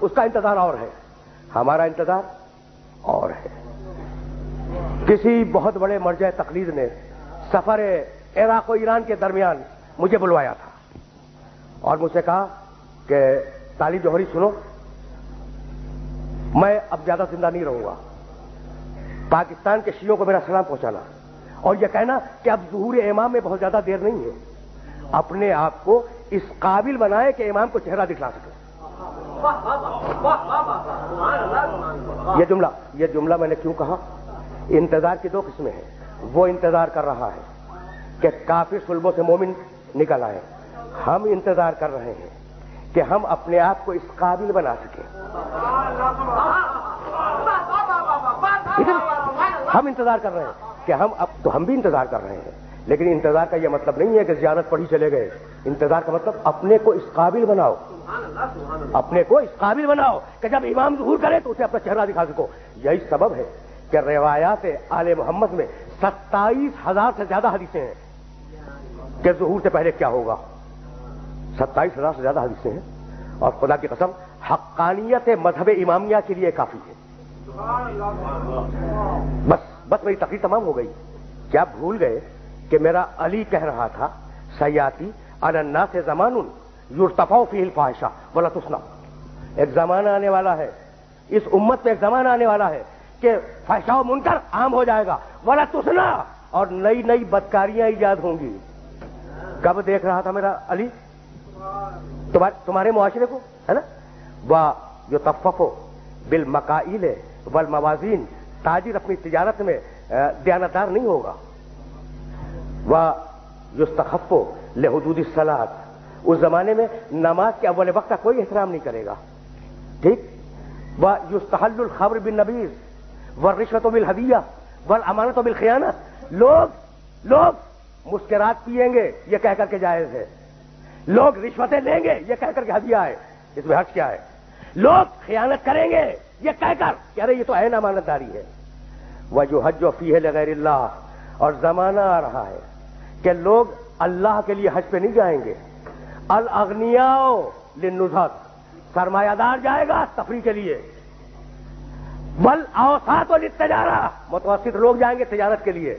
اس کا انتظار اور ہے، ہمارا انتظار اور ہے۔ کسی بہت بڑے مرجع تقلید نے سفر عراق و ایران کے درمیان مجھے بلوایا تھا اور مجھ سے کہا کہ طالب جوہری سنو، میں اب زیادہ زندہ نہیں رہوں گا، پاکستان کے شیعوں کو میرا سلام پہنچانا اور یہ کہنا کہ اب ظہور امام میں بہت زیادہ دیر نہیں ہے، اپنے آپ کو اس قابل بنائے کہ امام کو چہرہ دکھلا سکے۔ یہ جملہ میں نے کیوں کہا؟ انتظار کی دو قسمیں ہیں، وہ انتظار کر رہا ہے کہ کافر صلبوں سے مومن نکل آئے، ہم انتظار کر رہے ہیں کہ ہم اپنے آپ کو اس قابل بنا سکیں۔ ہم انتظار کر رہے ہیں کہ ہم بھی انتظار کر رہے ہیں، لیکن انتظار کا یہ مطلب نہیں ہے کہ زیارت پڑھی چلے گئے، انتظار کا مطلب اپنے کو اس قابل بناؤ، اپنے کو اس قابل بناؤ کہ جب امام ظہور کرے تو اسے اپنا چہرہ دکھا سکو۔ یہی سبب ہے کہ روایات آل محمد میں 27,000 سے زیادہ حدیثیں ہیں کہ ظہور سے پہلے کیا ہوگا، 27,000 سے زیادہ حدیثیں ہیں، اور خدا کی قسم حقانیت مذہب امامیہ کے لیے کافی ہے۔ بس میری تقریر تمام ہو گئی۔ کیا بھول گئے کہ میرا علی کہہ رہا تھا سیاتی علی الناس زمان یرتفع فیہ الفاحشہ ولا تسنى، ایک زمانہ آنے والا ہے، اس امت میں ایک زمانہ آنے والا ہے کہ فحشاء و منکر عام ہو جائے گا، ولا تسنى، اور نئی نئی بدکاریاں ایجاد ہوں گی۔ کب دیکھ رہا تھا میرا علی تمہارے معاشرے کو، ہے نا؟ وَيُطَفَّفُ بِالْمَكَائِلِ والموازین، تاجر اپنی تجارت میں دیانتدار نہیں ہوگا۔ وَيُسْتَخَفُّ لِحُدُودِ الصَّلَاةِ، اس زمانے میں نماز کے اول وقت کا کوئی احترام نہیں کرے گا، ٹھیک؟ وَيُسْتَحَلُّ الْخَمْرُ بِالنَّبِيذِ وَالرِّشْوَةُ بِالْهَدِيَّةِ وَالْأَمَانَةُ بِالْخِيَانَةِ، لوگ مسکرات پیئیں گے یہ کہہ کر کے جائز ہے، لوگ رشوتیں لیں گے یہ کہہ کر کے ہدیہ ہے، اس میں حرج کیا ہے؟ لوگ خیانت کریں گے یہ کہہ کر کہ ارے یہ تو عین امانت داری ہے۔ وَيُحَجُّ فِيهِ لِغَيْرِ اللَّهِ، اور زمانہ آ رہا ہے کہ لوگ اللہ کے لیے حج پہ نہیں جائیں گے۔ الاغنیاء للنزهة، سرمایہ دار جائے گا تفریح کے لیے، والاوساط للتجارہ، متوسط لوگ جائیں گے تجارت کے لیے،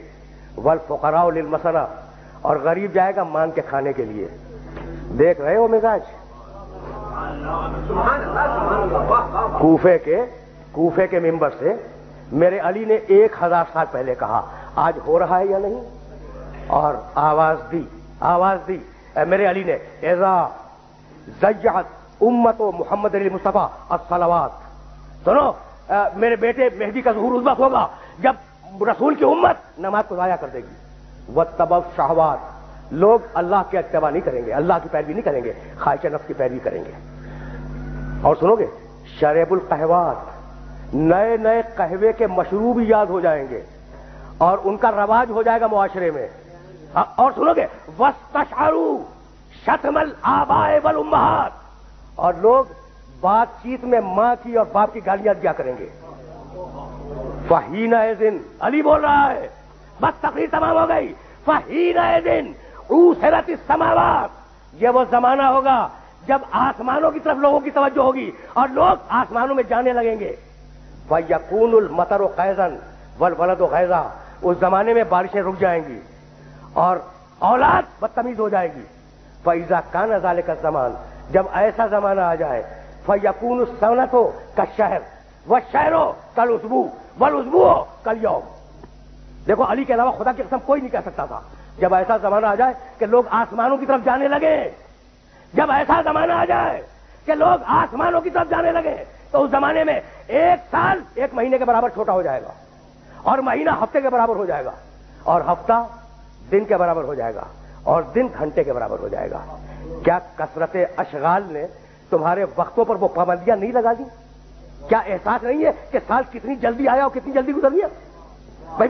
والفقراء للمسنہ، اور غریب جائے گا مانگ کے کھانے کے لیے۔ دیکھ رہے ہو مزاج کوفے کے منبر سے میرے علی نے 1000 سال پہلے کہا، آج ہو رہا ہے یا نہیں؟ اور آواز دی میرے علی نے، اذا ضیعت امت محمد المصطفیٰ الصلوات، سنو میرے بیٹے مہدی کا ظہور اس وقت ہوگا جب رسول کی امت نماز کو ضائع کر دے گی۔ واتبعوا الشہوات، لوگ اللہ کے اتباع نہیں کریں گے، اللہ کی پیروی نہیں کریں گے، خواہش نفس کی پیروی کریں گے۔ اور سنو گے شریب القہوات، نئے نئے قہوے کے مشروب ایجاد ہو جائیں گے اور ان کا رواج ہو جائے گا معاشرے میں۔ اور سنو گے واستشعروا شتم الآباء والامہات، اور لوگ بات چیت میں ماں کی اور باپ کی گالیاں دیا کریں گے۔ فحینئذ، علی بول رہا ہے، بس تقریر تمام ہو گئی، فحینئذ عُوسِرَتِ السماوات، یہ وہ زمانہ ہوگا جب آسمانوں کی طرف لوگوں کی توجہ ہوگی اور لوگ آسمانوں میں جانے لگیں گے۔ فَيَكُونُ الْمَطَرُ غَيْظًا وَالْوَلَدُ غَيْظًا، اس زمانے میں بارشیں رک جائیں گی اور اولاد بدتمیز ہو جائے گی۔ فَإِذَا كَانَ ذَلِكَ الزَّمَانُ، جب ایسا زمانہ آ جائے، فَيَكُونُ السَّنَةُ كَالشَّهْرِ وَالشَّهْرُ كَالْأُسْبُوعِ وَالْأُسْبُوعُ كَالْيَوْمِ۔ دیکھو علی کے علاوہ خدا کی قسم کوئی نہیں کہہ سکتا تھا، جب ایسا زمانہ آ جائے کہ لوگ آسمانوں کی طرف جانے لگے، جب ایسا زمانہ آ جائے کہ لوگ آسمانوں کی طرف جانے لگے، تو اس زمانے میں 1 سال 1 مہینے کے برابر چھوٹا ہو جائے گا، اور مہینہ ہفتے کے برابر ہو جائے گا، اور ہفتہ دن کے برابر ہو جائے گا، اور دن گھنٹے کے برابر ہو جائے گا۔ کیا کثرت اشغال نے تمہارے وقتوں پر وہ پابندیاں نہیں لگا دی؟ کیا احساس نہیں ہے کہ سال کتنی جلدی آیا اور کتنی جلدی گزر گیا؟ بھائی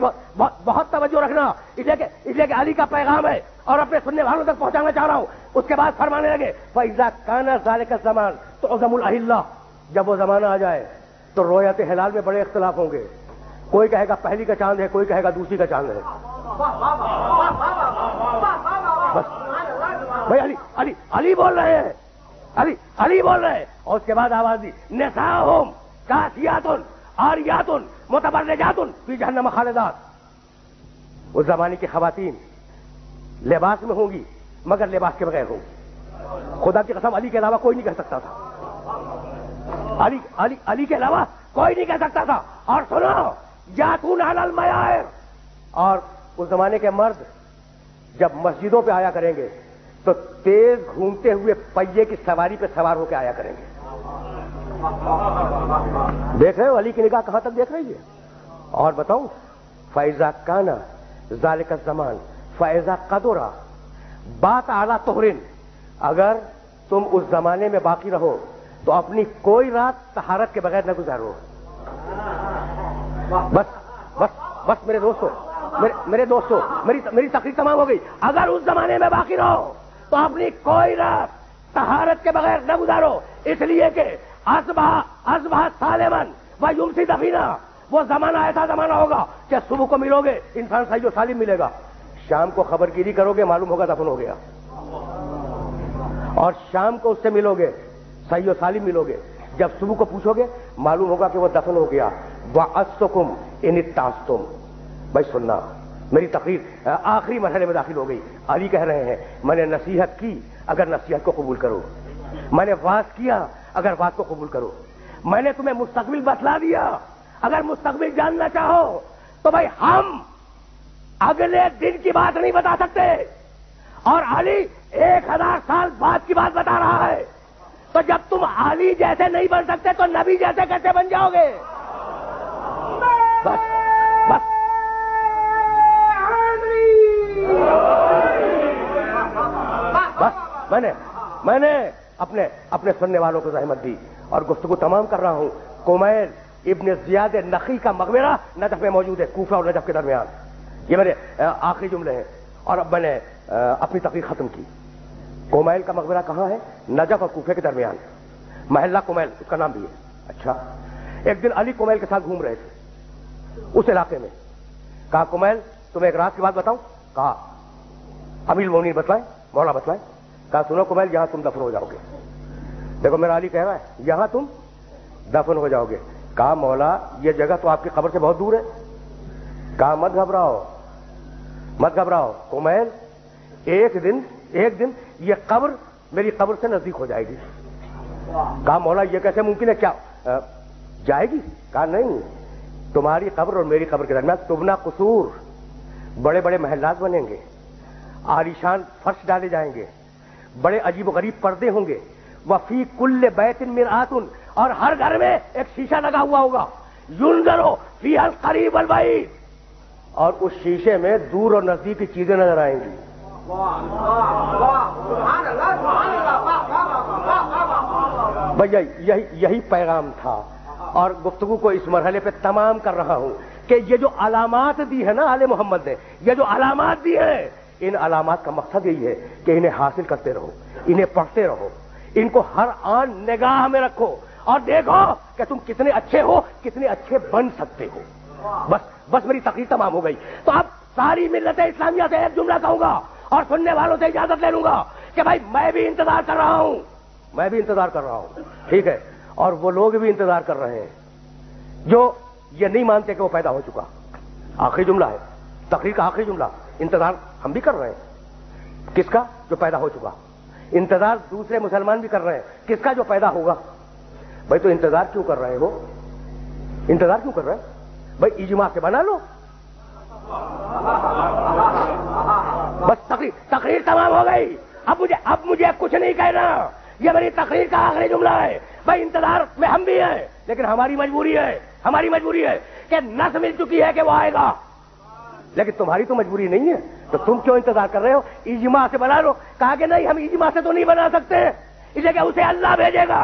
بہت توجہ رکھنا، اس لیے کہ علی کا پیغام ہے اور اپنے سننے والوں تک پہنچانا چاہ رہا ہوں۔ اس کے بعد فرمانے لگے فَإِذَا كَانَ ذَلِكَ الزَّمَانُ تُعْظَمُ الْأَهِلَّةُ، جب وہ زمانہ آ جائے تو رویت ہلال میں بڑے اختلاف ہوں گے، کوئی کہے گا پہلی کا چاند ہے، کوئی کہے گا دوسری کا چاند ہے۔ بس بھائی علی بول رہے ہیں علی علی بول رہے ہیں. اور اس کے بعد آواز دی نساؤہم کاسیاتن عاریاتن متبرجاتن فی جہنم خالدات. اس زمانے کی خواتین لباس میں ہوں گی مگر لباس کے بغیر ہوں گی. خدا کی قسم علی کے علاوہ کوئی نہیں کہہ سکتا تھا. علی کے علاوہ کوئی نہیں کہہ سکتا تھا. اور سنو یاتون علی المیائر. اور اس زمانے کے مرد جب مسجدوں پہ آیا کریں گے تو تیز گھومتے ہوئے پہیے کی سواری پہ سوار ہو کے آیا کریں گے. دیکھ رہے ہو علی کی نگاہ کہاں تک دیکھ رہی ہے. اور بتاؤں فیضا کانا ذالک الزمان فیضا قدرا بات اعلیٰ طہرن. اگر تم اس زمانے میں باقی رہو تو اپنی کوئی رات طہارت کے بغیر نہ گزارو. بس بس بس میرے دوستو میری تقریر تمام ہو گئی. اگر اس زمانے میں باقی رہو تو اپنی کوئی رات طہارت کے بغیر نہ گزارو. اس لیے کہ اصبح سالمن و یمسی دفینا. وہ زمانہ ایسا زمانہ ہوگا کہ صبح کو ملو گے انسان صحیح و سالم ملے گا, شام کو خبر گیری کرو گے معلوم ہوگا دفن ہو گیا, اور شام کو اس سے ملو گے صحیح و سالم ملو گے. جب صبح کو پوچھو گے معلوم ہوگا کہ وہ دفن ہو گیا. وَأَسْتُكُمْ إِنِ اتَّعَسْتُمْ. بھائی سننا, میری تقریر آخری مرحلے میں داخل ہو گئی. علی کہہ رہے ہیں میں نے نصیحت کی اگر نصیحت کو قبول کرو, میں نے واز کیا اگر واز کو قبول کرو, میں نے تمہیں مستقبل بتلا دیا اگر مستقبل جاننا چاہو تو بھائی ہم اگلے دن کی بات نہیں بتا سکتے, اور علی 1000 سال بعد کی بات بتا رہا ہے. تو جب تم علی جیسے نہیں بن سکتے تو نبی جیسے کیسے بن جاؤ گے؟ بس بس بس میں نے اپنے سننے والوں کو زحمت دی اور گفتگو تمام کر رہا ہوں. کمیل ابن زیاد نخی کا مقبرہ نجف میں موجود ہے, کوفہ اور نجف کے درمیان. یہ میرے آخری جملے ہیں اور اب میں نے اپنی تقریر ختم کی. کومیل کا مقبرہ کہاں ہے؟ نجف اور کوفے کے درمیان, محلہ کومیل اس کا نام بھی ہے. اچھا, ایک دن علی کومیل کے ساتھ گھوم رہے تھے اس علاقے میں. کہا کومیل تمہیں ایک رات کی بات بتاؤں؟ کہا امیر المومنین بتلائیں, مولا بتلائیں. کہا سنو کومیل یہاں تم دفن ہو جاؤ گے. دیکھو میرا علی کہہ رہا ہے یہاں تم دفن ہو جاؤ گے. کہا مولا یہ جگہ تو آپ کی قبر سے بہت دور ہے. کہا مت گھبراؤ کومیل, ایک دن یہ قبر میری قبر سے نزدیک ہو جائے گی. کہا مولا یہ کیسے ممکن ہے, کیا جائے گی؟ کہا نہیں, تمہاری قبر اور میری قبر کے درمیان تبنا قصور, بڑے بڑے محلات بنیں گے, عالیشان فرش ڈالے جائیں گے, بڑے عجیب و غریب پردے ہوں گے. وفی کل بیت مرآت, اور ہر گھر میں ایک شیشہ لگا ہوا ہوگا. ینظر فیہا القریب والبعید, اور اس شیشے میں دور اور نزدیک کی چیزیں نظر آئیں گی. بھیا یہی پیغام تھا, اور گفتگو کو اس مرحلے پہ تمام کر رہا ہوں کہ یہ جو علامات دی ہے نا آل محمد نے, یہ جو علامات دی ہیں, ان علامات کا مقصد یہی ہے کہ انہیں حاصل کرتے رہو, انہیں پڑھتے رہو, ان کو ہر آن نگاہ میں رکھو اور دیکھو کہ تم کتنے اچھے ہو, کتنے اچھے بن سکتے ہو. بس میری تقریر تمام ہو گئی. تو اب ساری ملت اسلامیہ سے ایک جملہ کہوں گا اور سننے والوں سے اجازت لے لوں گا کہ بھائی میں بھی انتظار کر رہا ہوں, ٹھیک ہے, اور وہ لوگ بھی انتظار کر رہے ہیں جو یہ نہیں مانتے کہ وہ پیدا ہو چکا. آخری جملہ ہے تقریر کا, آخری جملہ. انتظار ہم بھی کر رہے ہیں, کس کا؟ جو پیدا ہو چکا. انتظار دوسرے مسلمان بھی کر رہے ہیں, کس کا؟ جو پیدا ہوگا. بھائی تو انتظار کیوں کر رہے ہو؟ بھائی اجماع سے بنا لو. بس تقریر تمام ہو گئی. اب مجھے کچھ نہیں کہنا, یہ میری تقریر کا آخری جملہ ہے. بھائی انتظار میں ہم بھی ہیں, لیکن ہماری مجبوری ہے کہ نس مل چکی ہے کہ وہ آئے گا, لیکن تمہاری تو مجبوری نہیں ہے. تو تم کیوں انتظار کر رہے ہو؟ اجماع سے بنا لو. کہا کہ نہیں, ہم اجماع سے تو نہیں بنا سکتے, اس لیے کہ اسے اللہ بھیجے گا.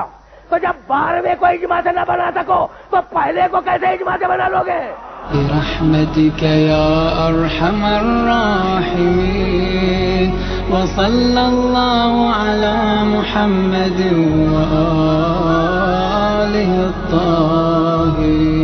تو جب 12ویں کو اجماع سے نہ بنا سکو تو پہلے کو کیسے اجماع سے بنا لو گے؟ برحمتك يا أرحم الراحمين وصلى الله على محمد وآله الطاهرين.